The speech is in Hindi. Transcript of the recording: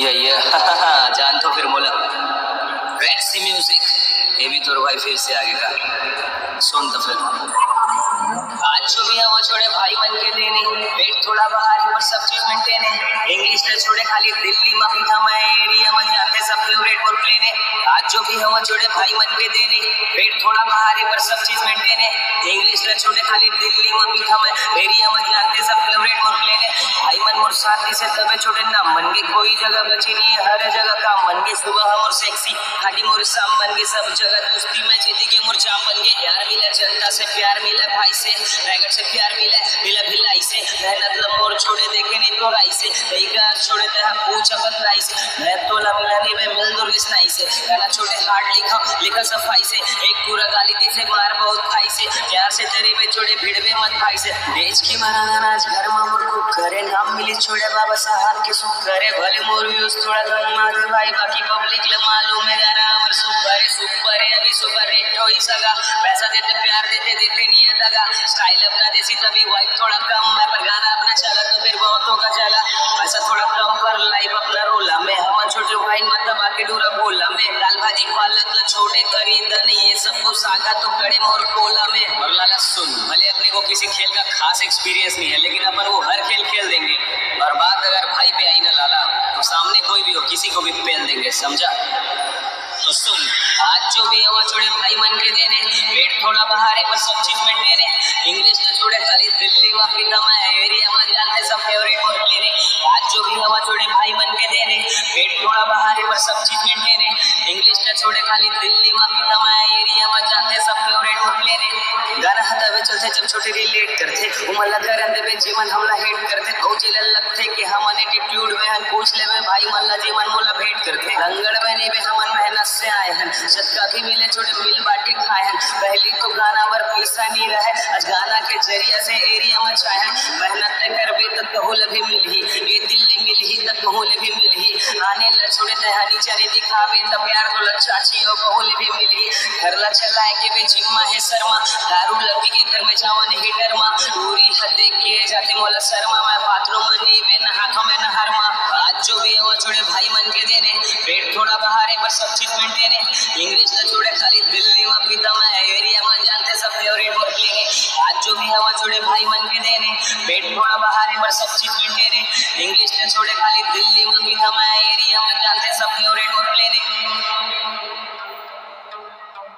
ये जान तो फिर मोला रेड सी म्यूजिक, ये भी तो भाई फिर से आगे का सुन तो फिर। आज जो भी वो छोड़े भाई मन के देने, पेट थोड़ा बाहर पर सब चीज मेंटेन है। इंग्लिश ने छोड़े खाली दिल्ली में पिता मैं एरिया में जानते सब फेवरेट और प्लेन है। आज जो भी हम छोड़े भाई मन के देने, पेट थोड़ा बाहर पर सब चीज मेंटेन है। इंग्लिश ने छोड़े खाली दिल्ली में पिता मैं एरिया में जानते सब फेवरेट और प्लेन है। भाई मन मोर शादी से तबे छोड़े ना मन के कोई जगह बची नहीं है, हर जगह काम मन के सुबह मोर सेक्सी खाटी मोर शाम मन के सब जगह दोस्ती में जीती के मोर जाम बन के यार मिला जनता से प्यार मिला भाई से रायगढ़ से प्यार मिला मिला भिलाई से मेहनत लमोर छोड़े देखे नहीं तो राई से का छोड़े तह पूछ अपन राई से मैं तोला मिलानी में मिल दूर लिसनाई से गाना छोड़े हार्ड लिखा लिखा सफाई से एक पूरा गाली दी से मार बहुत खाई से प्यार से तेरे में छोड़े भिड़वे मत भाई से देश की महाराजा राज घर में मोर को करे नाम मिली छोड़े बाबा साहब के सुख करे भले मोर व्यूज थोड़ा कम मार भाई बाकी पब्लिक ले मालूम है गाना अमर सुपर है अभी सुपर हिट हो ही सगा पैसा देते प्यार देते देते नहीं है दगा स्टाइल अपना देसी तभी वाइब थोड़ा कम है पर गाना अपना चला तो फिर बहुतों का चला पैसा थोड़ा कम कर लाइव अपना रोला में हम छोटे भाई मतलब आके डूरा बोला में दाल भाजी पालक ला छोटे करी दन ये सब कुछ सागा तो कड़े मोर कोला में। और लाला सुन, भले अपने को किसी खेल का खास एक्सपीरियंस नहीं है लेकिन अपन वो हर खेल खेल देंगे और बात अगर भाई पे आई ना लाला तो सामने कोई भी हो किसी को भी पेल देंगे, समझा? तो सुन, आज जो भी हवा छोड़े भाई मन के देने, पेट थोड़ा बाहर है पर सब चीज मेंटेन है। इंग्लिश तो छोड़े खाली दिल्ली में पिता मैं एरिया में जानते सब फेवरेट और प्लेन है। आज जो भी हवा छोड़े भाई मन के देने, पेट थोड़ा बाहर है पर सब चीज मेंटेन है। इंग्लिश तो छोड़े खाली दिल्ली में पिता मैं एरिया में जानते सब फेवरेट और प्लेन है। गाना हटावे चलते जब छोटे रिलेट करते उमला करंदे पे जीवन हमला हेट करते ओ जिले लगते कि हमन एटीट्यूड में हम पूछ लेवे भाई मल्ला जीवन मोला भेंट करते रंगड़ में नहीं बे हमन मेहनत से आए हैं सदका भी मिले छोटे मिल बाटे खाए हैं। पहली तो गाना पर पैसा नहीं रहे आज गाना के जरिए से एरिया में छाए हैं। मेहनत न करबे तो कहूल भी मिलही ये दिल्ली मिलही तो कहूल भी मिलही आने ल छोड़े तहानी चरे दिखावे तो प्यार तो लचाची हो कहूल भी मिलही घर ला चलाए के बे जिम्मा है शर्मा दारू लड़की के घर में जावन हिटर मा दूरी हद के जाते मोला शर्मा मैं बाथरूम में नहीं बे न हाथों में न हरमा। आज जो भी वो छोड़े भाई मन के देने, पेट थोड़ा बाहर है पर सब चीज मेंटेन है। इंग्लिश तो छोड़े खाली दिल्ली में पिता मैं एरिया में जानते सब फेवरेट और प्लेन है। आज जो भी हवा छोड़े भाई मन के देने, पेट थोड़ा बाहर है पर सब चीज मेंटेन है। इंग्लिश तो छोड़े खाली दिल्ली में पिता मैं एरिया में जानते सब फेवरेट और प्लेन है।